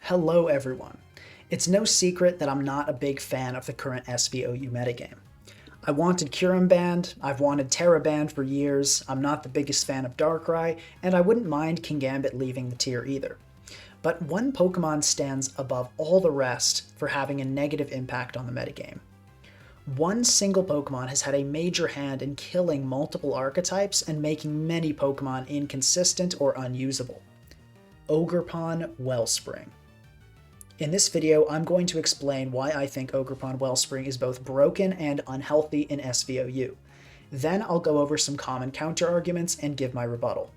Hello everyone. It's no secret that I'm not a big fan of the current SVOU metagame. I wanted Kyurem banned, I've wanted Terra banned for years, I'm not the biggest fan of Darkrai, and I wouldn't mind Kingambit leaving the tier either. But one Pokemon stands above all the rest for having a negative impact on the metagame. One single Pokemon has had a major hand in killing multiple archetypes and making many Pokemon inconsistent or unusable. Ogerpon-Wellspring. In this video, I'm going to explain why I think Ogerpon-Wellspring is both broken and unhealthy in SVOU. Then I'll go over some common counter-arguments and give my rebuttal.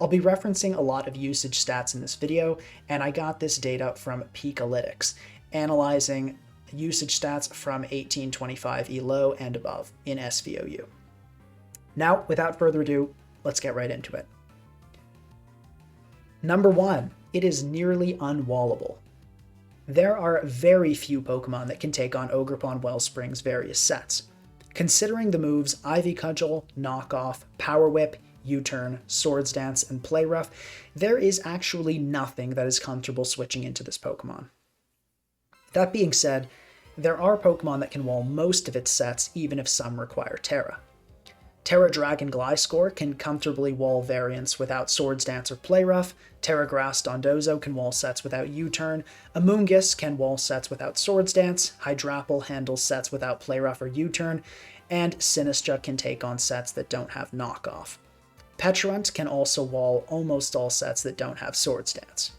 I'll be referencing a lot of usage stats in this video, and I got this data from Peakalytics, analyzing usage stats from 1825 ELO and above in SVOU. Now, without further ado, let's get right into it. Number 1, it is nearly unwallable. There are very few Pokemon that can take on Ogerpon-Wellspring's various sets. Considering the moves Ivy Cudgel, Knockoff, Power Whip, U-Turn, Swords Dance, and Play Rough, there is actually nothing that is comfortable switching into this Pokemon. That being said, there are Pokemon that can wall most of its sets even if some require Terra. Terra Dragon Gliscor can comfortably wall variants without Swords Dance or Play Rough, Terra Grass Dondozo can wall sets without U-Turn, Amoonguss can wall sets without Swords Dance, Hydrapple handles sets without Play Rough or U-Turn, and Sinistcha can take on sets that don't have Knockoff. Pecharunt can also wall almost all sets that don't have Swords Dance.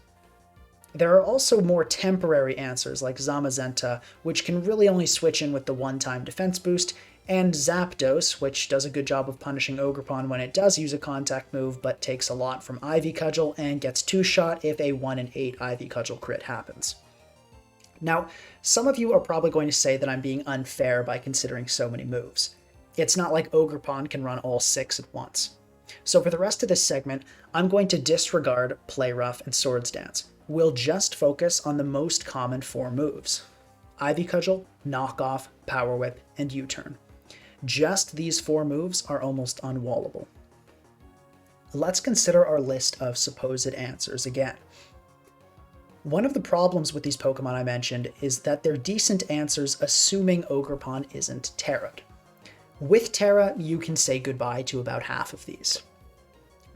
There are also more temporary answers like Zamazenta, which can really only switch in with the one-time defense boost, and Zapdos, which does a good job of punishing Ogerpon when it does use a contact move, but takes a lot from Ivy Cudgel and gets 2-shot if a 1 in 8 Ivy Cudgel crit happens. Now, some of you are probably going to say that I'm being unfair by considering so many moves. It's not like Ogerpon can run all 6 at once. So for the rest of this segment, I'm going to disregard Play Rough and Swords Dance. We'll just focus on the most common 4 moves: Ivy Cudgel, Knockoff, Power Whip, and U-Turn. Just these 4 moves are almost unwallable. Let's consider our list of supposed answers again. One of the problems with these Pokemon I mentioned is that they're decent answers assuming Ogerpon isn't Terra'd. With Terra, you can say goodbye to about half of these.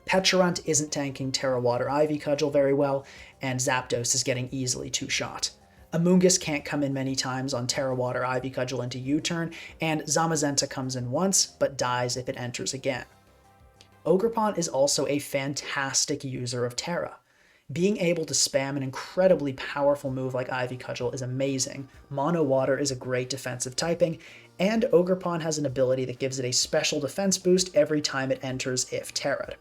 Pecharunt isn't tanking Terra Water Ivy Cudgel very well, and Zapdos is getting easily 2-shot. Amoonguss can't come in many times on Terra Water Ivy Cudgel into U-Turn, and Zamazenta comes in once, but dies if it enters again. Ogerpon is also a fantastic user of Terra. Being able to spam an incredibly powerful move like Ivy Cudgel is amazing, Mono Water is a great defensive typing, and Ogerpon has an ability that gives it a special defense boost every time it enters if Terra'd.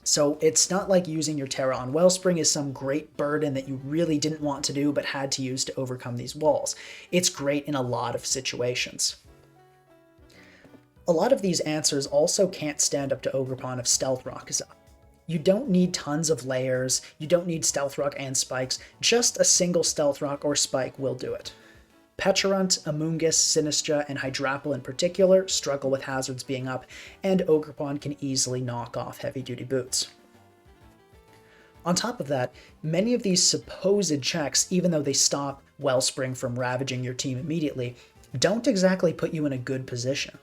So it's not like using your Terra on Wellspring is some great burden that you really didn't want to do but had to use to overcome these walls. It's great in a lot of situations. A lot of these answers also can't stand up to Ogerpon if Stealth Rock is up. You don't need tons of layers, you don't need Stealth Rock and Spikes, just a single Stealth Rock or Spike will do it. Pecharunt, Amoonguss, Sinistcha, and Hydrapple in particular struggle with hazards being up, and Ogerpon can easily knock off heavy-duty boots. On top of that, many of these supposed checks, even though they stop Wellspring from ravaging your team immediately, don't exactly put you in a good position.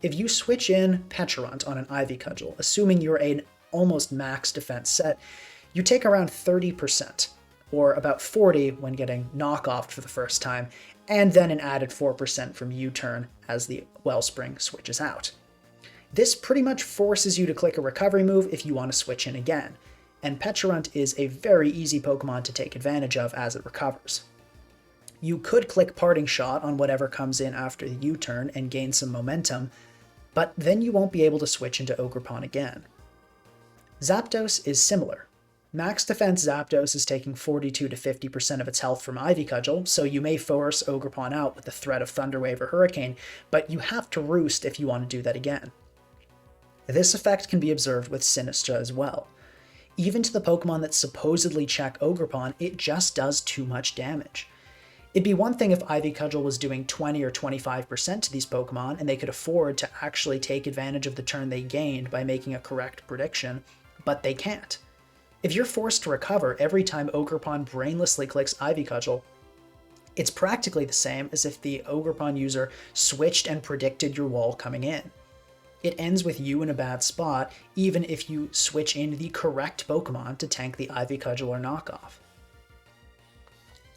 If you switch in Pecharunt on an Ivy Cudgel, assuming you're an almost max defense set, you take around 30%, or about 40% when getting knockoff for the first time, and then an added 4% from U-Turn as the Wellspring switches out. This pretty much forces you to click a recovery move if you want to switch in again, and Pecharunt is a very easy Pokemon to take advantage of as it recovers. You could click Parting Shot on whatever comes in after the U-Turn and gain some momentum, but then you won't be able to switch into Ogerpon again. Zapdos is similar. Max defense Zapdos is taking 42 to 50% of its health from Ivy Cudgel, so you may force Ogerpon out with the threat of Thunder Wave or Hurricane, but you have to Roost if you want to do that again. This effect can be observed with Sinistcha as well. Even to the Pokemon that supposedly check Ogerpon, it just does too much damage. It'd be one thing if Ivy Cudgel was doing 20 or 25% to these Pokemon, and they could afford to actually take advantage of the turn they gained by making a correct prediction, but they can't. If you're forced to recover every time Ogerpon brainlessly clicks Ivy Cudgel, it's practically the same as if the Ogerpon user switched and predicted your wall coming in. It ends with you in a bad spot, even if you switch in the correct Pokemon to tank the Ivy Cudgel or knockoff.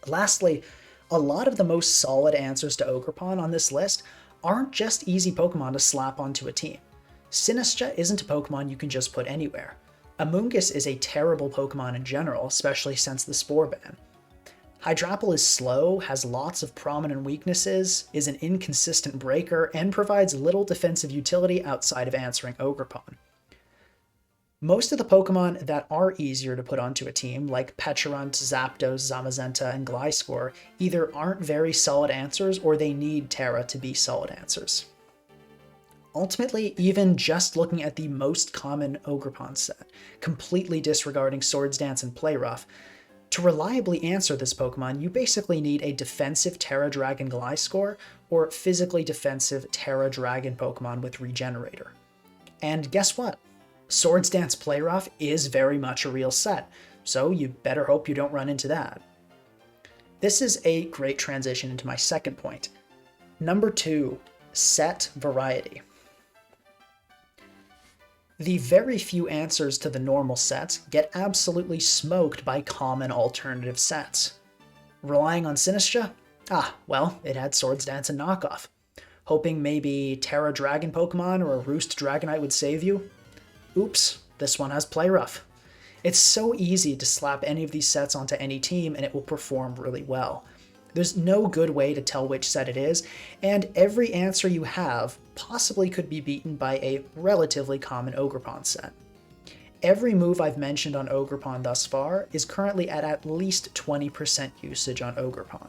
Lastly, a lot of the most solid answers to Ogerpon on this list aren't just easy Pokemon to slap onto a team. Sinistcha isn't a Pokemon you can just put anywhere. Amoonguss is a terrible Pokemon in general, especially since the Spore ban. Hydrapple is slow, has lots of prominent weaknesses, is an inconsistent breaker, and provides little defensive utility outside of answering Ogerpon. Most of the Pokemon that are easier to put onto a team, like Pecharunt, Zapdos, Zamazenta, and Gliscor, either aren't very solid answers or they need Terra to be solid answers. Ultimately, even just looking at the most common Ogerpon set, completely disregarding Swords Dance and Play Rough, to reliably answer this Pokemon, you basically need a defensive Terra Dragon Gliscor or physically defensive Terra Dragon Pokemon with Regenerator. And guess what? Swords Dance Play Rough is very much a real set, so you better hope you don't run into that. This is a great transition into my second point. Number 2, set variety. The very few answers to the normal sets get absolutely smoked by common alternative sets. Relying on Sinistcha? Well, it had Swords Dance and Knockoff. Hoping maybe Terra Dragon Pokemon or a Roost Dragonite would save you? Oops, this one has Play Rough. It's so easy to slap any of these sets onto any team and it will perform really well. There's no good way to tell which set it is, and every answer you have possibly could be beaten by a relatively common Ogerpon set. Every move I've mentioned on Ogerpon thus far is currently at least 20% usage on Ogerpon.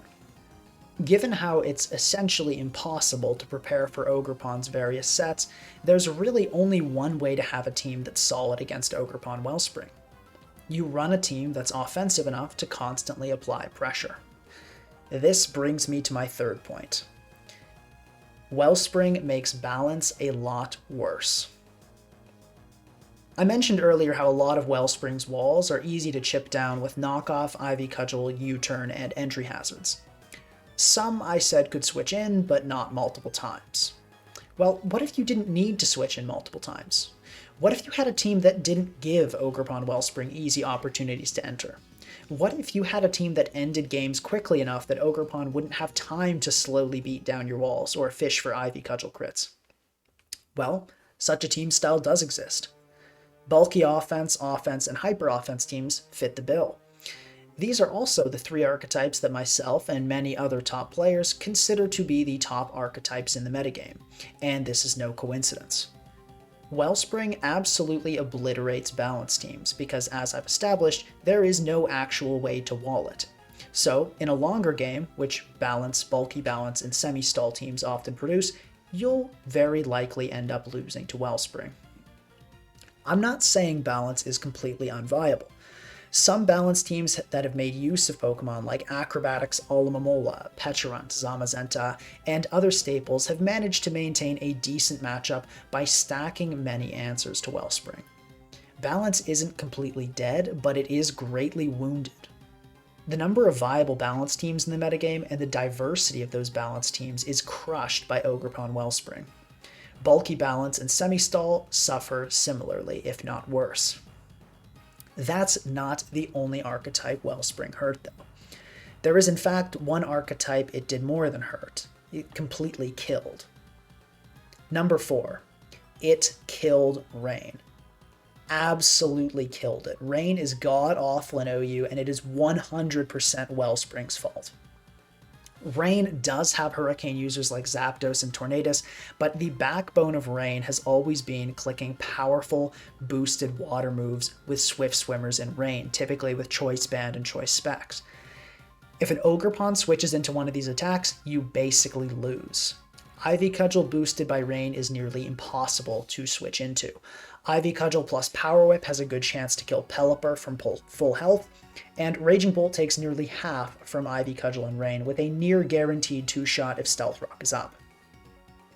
Given how it's essentially impossible to prepare for Ogerpon's various sets, there's really only one way to have a team that's solid against Ogerpon-Wellspring. You run a team that's offensive enough to constantly apply pressure. This brings me to my third point. Wellspring makes balance a lot worse. I mentioned earlier how a lot of Wellspring's walls are easy to chip down with knockoff, Ivy Cudgel, U-turn, and entry hazards. Some, I said, could switch in, but not multiple times. Well, what if you didn't need to switch in multiple times? What if you had a team that didn't give Ogerpon-Wellspring easy opportunities to enter? What if you had a team that ended games quickly enough that Ogerpon wouldn't have time to slowly beat down your walls or fish for Ivy Cudgel crits? Well, such a team style does exist. Bulky offense, and hyper offense teams fit the bill. These are also the 3 archetypes that myself and many other top players consider to be the top archetypes in the metagame, and this is no coincidence. Wellspring absolutely obliterates balance teams because, as I've established, there is no actual way to wall it. So, in a longer game, which balance, bulky balance, and semi-stall teams often produce, you'll very likely end up losing to Wellspring. I'm not saying balance is completely unviable. Some balance teams that have made use of Pokemon like Acrobatics, Alomomola, Pecharunt, Zamazenta, and other staples have managed to maintain a decent matchup by stacking many answers to Wellspring. Balance isn't completely dead, but it is greatly wounded. The number of viable balance teams in the metagame and the diversity of those balance teams is crushed by Ogerpon-Wellspring. Bulky balance and semi-stall suffer similarly, if not worse. That's not the only archetype Wellspring hurt, though. There is in fact one archetype it did more than hurt. It completely killed. Number 4. It killed Rain. Absolutely killed it. Rain is god-awful in OU, and it is 100% Wellspring's fault. Rain does have Hurricane users like Zapdos and Tornadus, but the backbone of Rain has always been clicking powerful, boosted water moves with Swift Swimmers in Rain, typically with Choice Band and Choice Specs. If an Ogerpon switches into one of these attacks, you basically lose. Ivy Cudgel boosted by Rain is nearly impossible to switch into. Ivy Cudgel plus Power Whip has a good chance to kill Pelipper from full health, and Raging Bolt takes nearly half from Ivy Cudgel and Rain, with a near guaranteed 2-shot if Stealth Rock is up.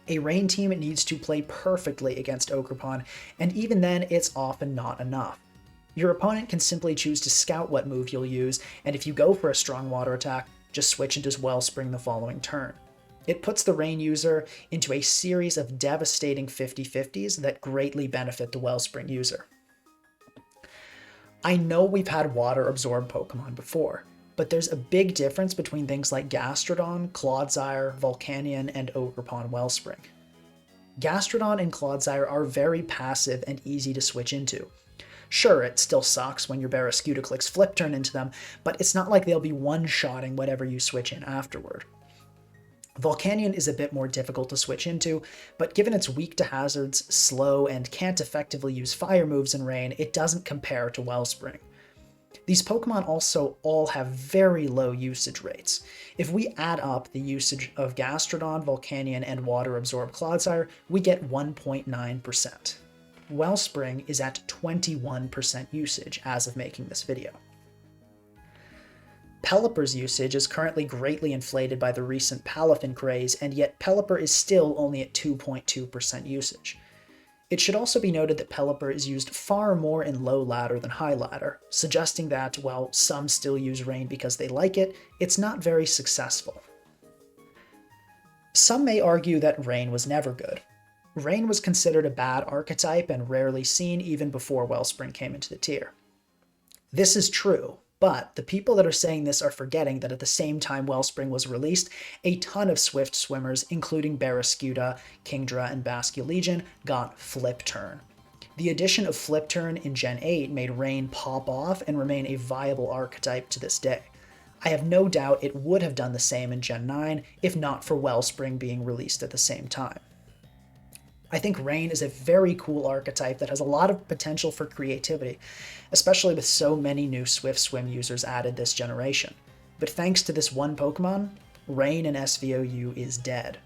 A Rain team needs to play perfectly against Ogerpon, and even then it's often not enough. Your opponent can simply choose to scout what move you'll use, and if you go for a strong water attack, just switch into Wellspring the following turn. It puts the Rain user into a series of devastating 50-50s that greatly benefit the Wellspring user. I know we've had water absorb Pokemon before, but there's a big difference between things like Gastrodon, Clodsire, Volcanion, and Ogerpon-Wellspring. Gastrodon and Clodsire are very passive and easy to switch into. Sure, it still sucks when your Barraskewda clicks Flip Turn into them, but it's not like they'll be one-shotting whatever you switch in afterward. Volcanion is a bit more difficult to switch into, but given it's weak to hazards, slow, and can't effectively use fire moves in Rain, it doesn't compare to Wellspring. These Pokemon also all have very low usage rates. If we add up the usage of Gastrodon, Volcanion, and Water Absorb Clodsire, we get 1.9%. Wellspring is at 21% usage as of making this video. Pelipper's usage is currently greatly inflated by the recent Palafin craze, and yet Pelipper is still only at 2.2% usage. It should also be noted that Pelipper is used far more in low ladder than high ladder, suggesting that while some still use Rain because they like it, it's not very successful. Some may argue that Rain was never good. Rain was considered a bad archetype and rarely seen even before Wellspring came into the tier. This is true, but the people that are saying this are forgetting that at the same time Wellspring was released, a ton of Swift swimmers, including Barraskewda, Kingdra, and Basculegion, got Flip Turn. The addition of Flip Turn in Gen 8 made Rain pop off and remain a viable archetype to this day. I have no doubt it would have done the same in Gen 9 if not for Wellspring being released at the same time. I think Rain is a very cool archetype that has a lot of potential for creativity, especially with so many new Swift Swim users added this generation. But thanks to this one Pokemon, Rain in SVOU is dead.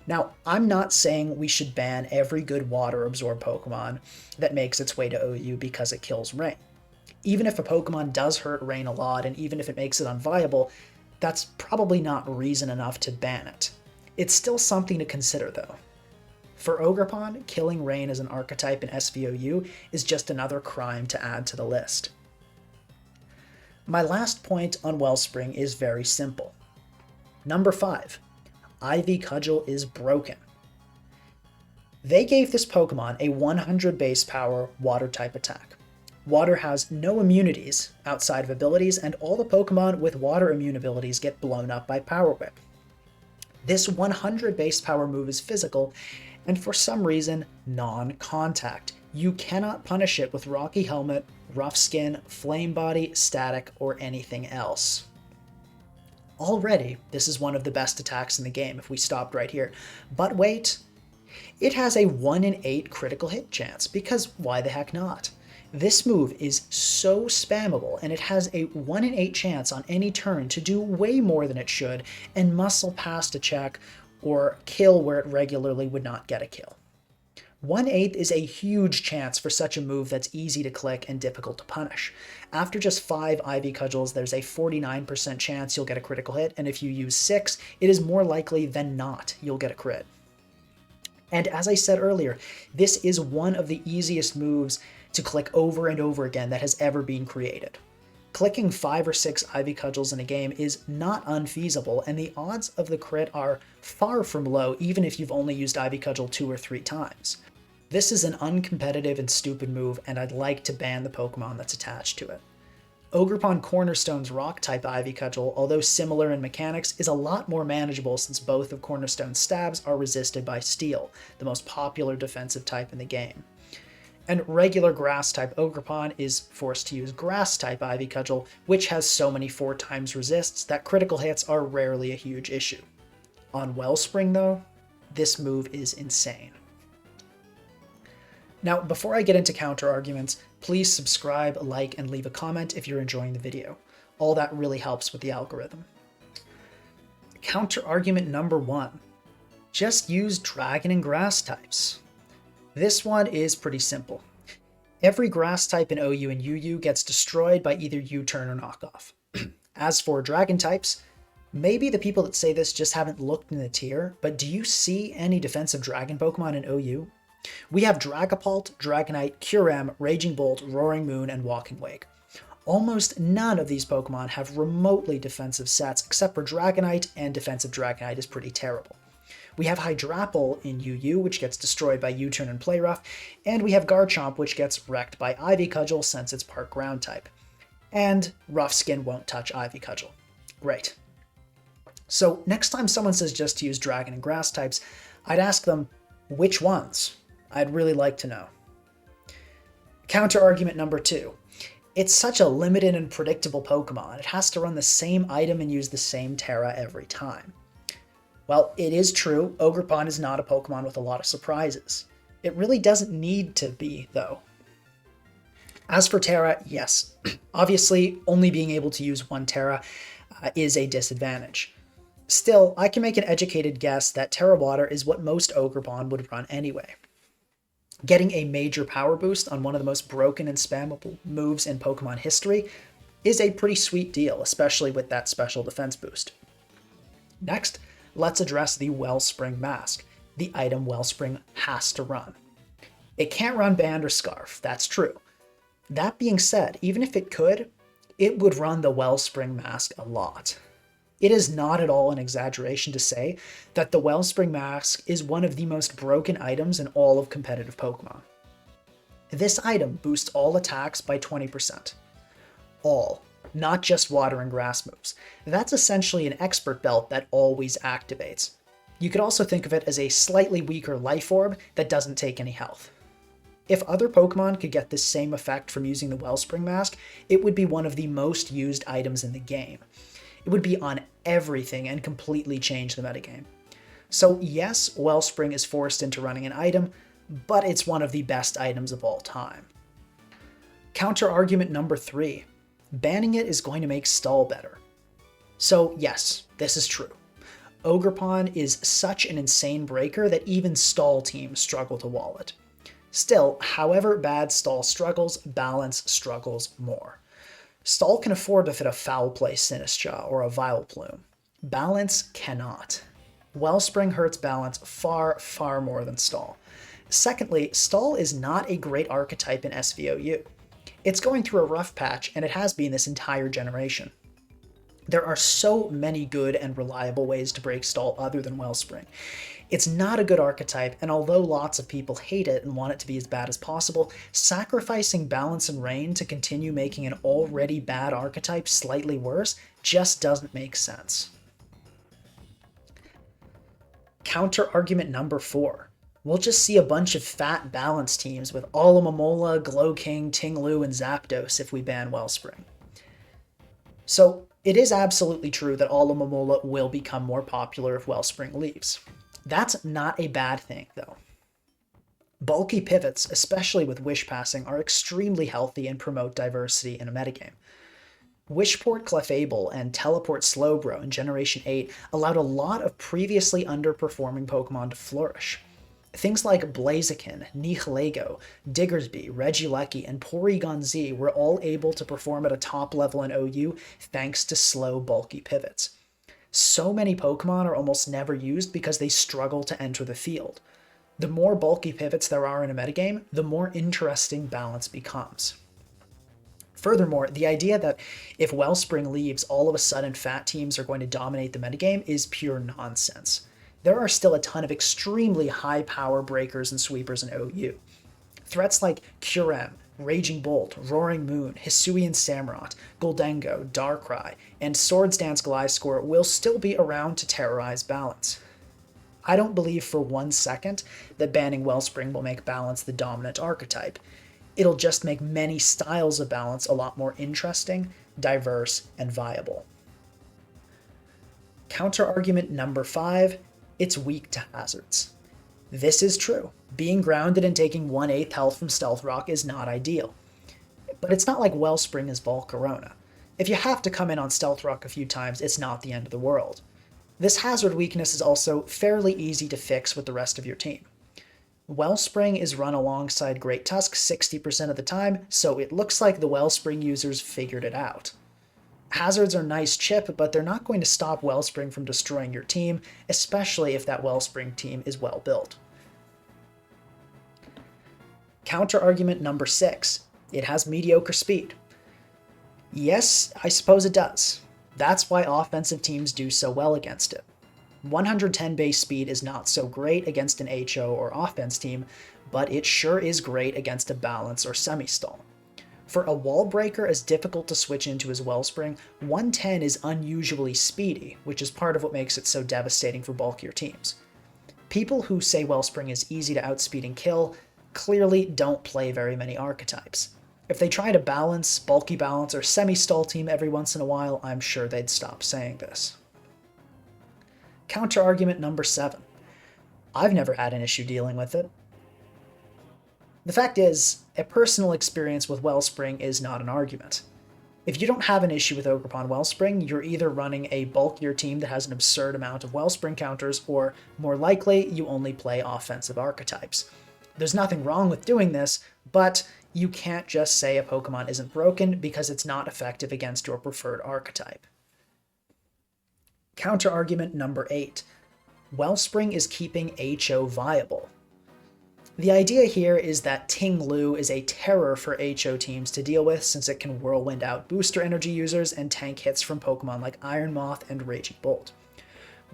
Now, I'm not saying we should ban every good Water Absorb Pokemon that makes its way to OU because it kills Rain. Even if a Pokemon does hurt Rain a lot, and even if it makes it unviable, that's probably not reason enough to ban it. It's still something to consider though. For Ogerpon, killing Rain as an archetype in SVOU is just another crime to add to the list. My last point on Wellspring is very simple. Number 5. Ivy Cudgel is broken. They gave this Pokemon a 100 base power water type attack. Water has no immunities outside of abilities, and all the Pokemon with water immune abilities get blown up by Power Whip. This 100 base power move is physical, and for some reason, non-contact. You cannot punish it with Rocky Helmet, Rough Skin, Flame Body, Static, or anything else. Already, this is one of the best attacks in the game if we stopped right here. But wait, it has a 1 in 8 critical hit chance, because why the heck not? This move is so spammable, and it has a 1 in 8 chance on any turn to do way more than it should, and muscle past a check, or kill where it regularly would not get a kill. 1/8 is a huge chance for such a move that's easy to click and difficult to punish. After just 5 Ivy Cudgels, there's a 49% chance you'll get a critical hit, and if you use 6, it is more likely than not you'll get a crit. And as I said earlier, this is one of the easiest moves to click over and over again that has ever been created. Clicking 5 or 6 Ivy Cudgels in a game is not unfeasible, and the odds of the crit are far from low even if you've only used Ivy Cudgel 2 or 3 times. This is an uncompetitive and stupid move, and I'd like to ban the Pokemon that's attached to it. Ogerpon Cornerstone's Rock-type Ivy Cudgel, although similar in mechanics, is a lot more manageable since both of Cornerstone's stabs are resisted by Steel, the most popular defensive type in the game. And regular Grass-type Ogerpon is forced to use Grass-type Ivy Cudgel, which has so many 4 times resists that critical hits are rarely a huge issue. On Wellspring though, this move is insane. Now, before I get into counter-arguments, please subscribe, like, and leave a comment if you're enjoying the video. All that really helps with the algorithm. Counter-argument number 1. Just use Dragon and Grass types. This one is pretty simple. Every Grass type in OU and UU gets destroyed by either U-turn or knockoff. As for Dragon types, maybe the people that say this just haven't looked in the tier, but do you see any defensive Dragon Pokemon in OU? We have Dragapult, Dragonite, Kyurem, Raging Bolt, Roaring Moon, and Walking Wake. Almost none of these Pokemon have remotely defensive sets, except for Dragonite, and defensive Dragonite is pretty terrible. We have Hydrapple in UU, which gets destroyed by U-Turn and Play Rough, and we have Garchomp, which gets wrecked by Ivy Cudgel since it's part ground type. And Rough Skin won't touch Ivy Cudgel. Great. So next time someone says just to use Dragon and Grass types, I'd ask them, which ones? I'd really like to know. Counter argument number 2. It's such a limited and predictable Pokemon, it has to run the same item and use the same Terra every time. Well, it is true, Ogerpon is not a Pokemon with a lot of surprises. It really doesn't need to be, though. As for Terra, yes, obviously only being able to use one Terra is a disadvantage. Still, I can make an educated guess that Terra Water is what most Ogerpon would run anyway. Getting a major power boost on one of the most broken and spammable moves in Pokemon history is a pretty sweet deal, especially with that special defense boost. Next, let's address the Wellspring Mask. The item Wellspring has to run. It can't run Band or Scarf, that's true. That being said, even if it could, it would run the Wellspring Mask a lot. It is not at all an exaggeration to say that the Wellspring Mask is one of the most broken items in all of competitive Pokemon. This item boosts all attacks by 20%. All, not just water and grass moves. That's essentially an expert belt that always activates. You could also think of it as a slightly weaker life orb that doesn't take any health. If other Pokemon could get this same effect from using the Wellspring Mask, it would be one of the most used items in the game. It would be on everything and completely change the metagame. So yes, Wellspring is forced into running an item, but it's one of the best items of all time. Counter argument number 3. Banning it is going to make Stall better. So yes, this is true. Ogerpon is such an insane breaker that even Stall teams struggle to wall it. Still, however bad Stall struggles, Balance struggles more. Stall can afford to fit a Foul Play Sinistcha or a Vileplume. Balance cannot. Wellspring hurts Balance far, far more than Stall. Secondly, Stall is not a great archetype in SVOU. It's going through a rough patch, and it has been this entire generation. There are so many good and reliable ways to break Stall other than Wellspring. It's not a good archetype, and although lots of people hate it and want it to be as bad as possible, sacrificing Balance and Rain to continue making an already bad archetype slightly worse just doesn't make sense. Counter argument number 4. We'll just see a bunch of fat Balance teams with Alomomola, Glowking, Tinglu, and Zapdos if we ban Wellspring. So, it is absolutely true that Alomomola will become more popular if Wellspring leaves. That's not a bad thing, though. Bulky pivots, especially with Wish Passing, are extremely healthy and promote diversity in a metagame. Wishport Clefable and Teleport Slowbro in Generation 8 allowed a lot of previously underperforming Pokemon to flourish. Things like Blaziken, Nihilego, Diggersby, Regieleki, and Porygon Z were all able to perform at a top level in OU thanks to slow, bulky pivots. So many Pokemon are almost never used because they struggle to enter the field. The more bulky pivots there are in a metagame, the more interesting Balance becomes. Furthermore, the idea that if Wellspring leaves, all of a sudden fat teams are going to dominate the metagame is pure nonsense. There are still a ton of extremely high power breakers and sweepers in OU. Threats like Kyurem, Raging Bolt, Roaring Moon, Hisuian Samurott, Gholdengo, Darkrai, and Swords Dance Gliscor will still be around to terrorize Balance. I don't believe for 1 second that banning Wellspring will make Balance the dominant archetype. It'll just make many styles of Balance a lot more interesting, diverse, and viable. Counter-argument number 5, it's weak to hazards. This is true. Being grounded and taking 1/8 health from Stealth Rock is not ideal. But it's not like Wellspring is Volcarona. If you have to come in on Stealth Rock a few times, it's not the end of the world. This hazard weakness is also fairly easy to fix with the rest of your team. Wellspring is run alongside Great Tusk 60% of the time, so it looks like the Wellspring users figured it out. Hazards are nice chip, but they're not going to stop Wellspring from destroying your team, especially if that Wellspring team is well built. Counter-argument number 6. It has mediocre speed. Yes, I suppose it does. That's why offensive teams do so well against it. 110 base speed is not so great against an HO or offense team, but it sure is great against a balance or semi-stall. For a wall breaker as difficult to switch into as Wellspring, 110 is unusually speedy, which is part of what makes it so devastating for bulkier teams. People who say Wellspring is easy to outspeed and kill clearly don't play very many archetypes. If they tried a balance, bulky balance, or semi-stall team every once in a while, I'm sure they'd stop saying this. Counter-argument number 7. I've never had an issue dealing with it. The fact is, a personal experience with Wellspring is not an argument. If you don't have an issue with Ogerpon-Wellspring, you're either running a bulkier team that has an absurd amount of Wellspring counters, or more likely, you only play offensive archetypes. There's nothing wrong with doing this, but you can't just say a Pokemon isn't broken because it's not effective against your preferred archetype. Counter-argument number 8. Wellspring is keeping HO viable. The idea here is that Ting Lu is a terror for HO teams to deal with since it can whirlwind out booster energy users and tank hits from Pokemon like Iron Moth and Raging Bolt.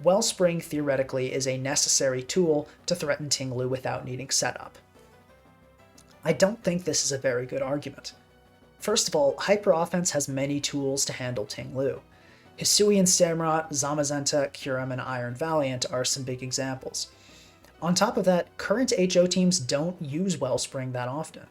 Wellspring theoretically is a necessary tool to threaten Ting Lu without needing setup. I don't think this is a very good argument. First of all, Hyper Offense has many tools to handle Ting Lu. Hisuian Samurott, Zamazenta, Kyurem, and Iron Valiant are some big examples. On top of that, current HO teams don't use Wellspring that often.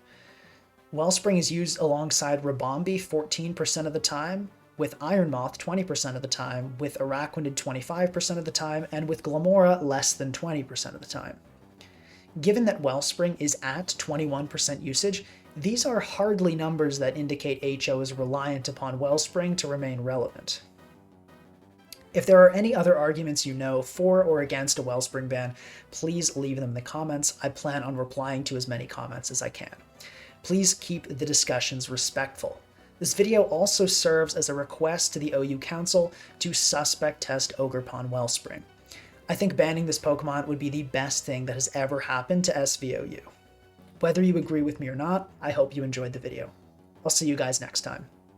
Wellspring is used alongside Ribombee 14% of the time, with Iron Moth 20% of the time, with Araquanid 25% of the time, and with Glamora less than 20% of the time. Given that Wellspring is at 21% usage, these are hardly numbers that indicate HO is reliant upon Wellspring to remain relevant. If there are any other arguments you know for or against a Wellspring ban, please leave them in the comments. I plan on replying to as many comments as I can. Please keep the discussions respectful. This video also serves as a request to the OU Council to suspect test Ogerpon-Wellspring. I think banning this Pokemon would be the best thing that has ever happened to SVOU. Whether you agree with me or not, I hope you enjoyed the video. I'll see you guys next time.